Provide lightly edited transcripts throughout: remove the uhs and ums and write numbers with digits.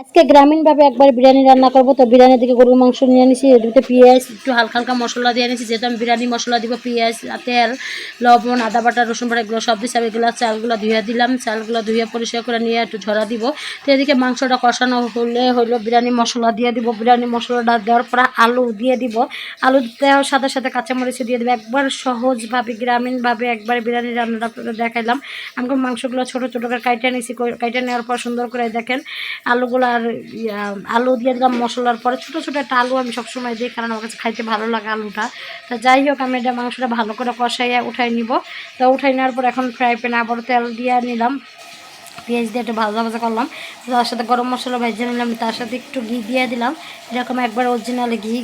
আজকে গ্রামীণভাবে একবার বিরিয়ানি রান্না করবো। তো বিরিয়ানির দিকে গরুর মাংস নিয়ে নিয়েছি, এদিকে পেঁয়াজ একটু হালকা হালকা মশলা দিয়ে নিয়েছি, যেহেতু আমি বিরিয়ানি মশলা দিব। পেঁয়াজ, তেল, লবণ, আদা বাটা, রসুন বাটা এগুলো সব দিচ্ছি। এগুলো চালগুলো ধুয়ে দিলাম, চালগুলো ধুয়ে পরিষ্কার করে নিয়ে একটু ঝরা দিব। তো এদিকে মাংসটা কষানো হলো বিরিয়ানি মশলা দিয়ে দিব। বিরিয়ানি মশলাটা দেওয়ার পর আলু দিয়ে দিব। আলু দেওয়ার সাথে সাথে কাঁচামরিচ দিয়ে দেবো। একবার সহজভাবে গ্রামীণভাবে একবার বিরিয়ানি রান্নাটা আপনাদের দেখাইলাম। আমি মাংসগুলো ছোটো ছোটো করে কাইটে নিয়েছি। কাইটে নেওয়ার পর সুন্দর করে দেখেন আলুগুলো আর আলু দিয়ে দিলাম মশলার পরে। ছোটো ছোটো একটা আলু আমি সবসময় দিই, কারণ আমার কাছে খাইতে ভালো লাগে আলুটা। তো যাই হোক, আমি এটা মাংসটা ভালো করে কষাইয়া উঠাই নিব। তো উঠাই নেওয়ার পর এখন ফ্রাই প্যানে আবারও তেল দিয়ে নিলাম, পেঁয়াজ দিয়ে একটু ভাজা ভাজা করলাম। তার সাথে গরম মশলা ভেজে নিলাম, তার সাথে একটু ঘি দিয়ে দিলাম, এরকম একবার অরিজিনাল ঘি,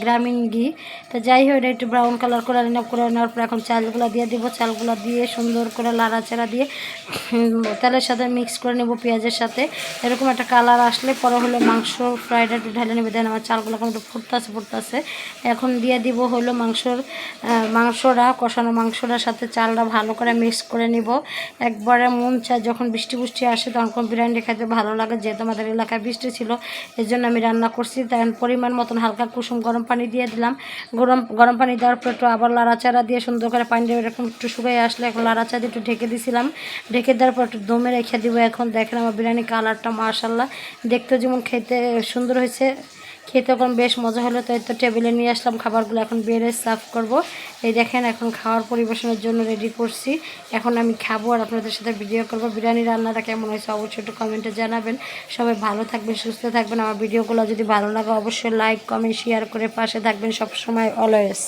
গ্রামীণ ঘি। তো যাই হোক, এটা একটু ব্রাউন কালার করে নিলাম। করে নেওয়ার পর এখন চালগুলো দিয়ে দিব। চালগুলো দিয়ে সুন্দর করে লাড়াচাড়া দিয়ে তেলের সাথে মিক্স করে নেব পেঁয়াজের সাথে। এরকম একটা কালার আসলে পরে হলো মাংস ফ্রাইড একটু ঢেলে নেবে। দেন আমার চালগুলো এখন একটু ফুটতেছে। এখন দিয়ে দিব হলো মাংসটা কষানো মাংসটার সাথে চালটা ভালো করে মিক্স করে নিব। একবারে মন চায় যখন বৃষ্টি আসে তখন বিরিয়ানি খাইতে ভালো লাগে। যেহেতু আমাদের এলাকায় বৃষ্টি ছিল, এই জন্য আমি রান্না করছি। তখন পরিমাণ মতন হালকা কুসুম গরম পানি দিয়ে দিলাম। গরম পানি দেওয়ার পর একটু আবার লাড়াচাড়া দিয়ে সুন্দর করে পানি দিয়ে এরকম একটু শুকিয়ে আসলে এখন লাড়াচাড়া দিয়ে একটু ঢেকে দিয়েছিলাম। ঢেকে দেওয়ার পর একটু দমে রেখে দিব। এখন দেখেন আমার বিরিয়ানি কালারটা মাশাআল্লাহ, দেখতে যেমন খেতে সুন্দর হয়েছে, খেতে এখন বেশ মজা হলো। তো এই তো টেবিলে নিয়ে আসলাম খাবারগুলো, এখন বেড়ে সার্ভ করব। এই দেখেন এখন খাওয়ার পরিবেশনের জন্য রেডি করছি। এখন আমি খাবো আর আপনাদের সাথে ভিডিও করব। বিরিয়ানি রান্নাটা কেমন হয়েছে অবশ্যই একটু কমেন্টে জানাবেন। সবাই ভালো থাকবেন, সুস্থ থাকবেন। আমার ভিডিওগুলো যদি ভালো লাগে অবশ্যই লাইক, কমেন্ট, শেয়ার করে পাশে থাকবেন সবসময়, অলওয়েজ।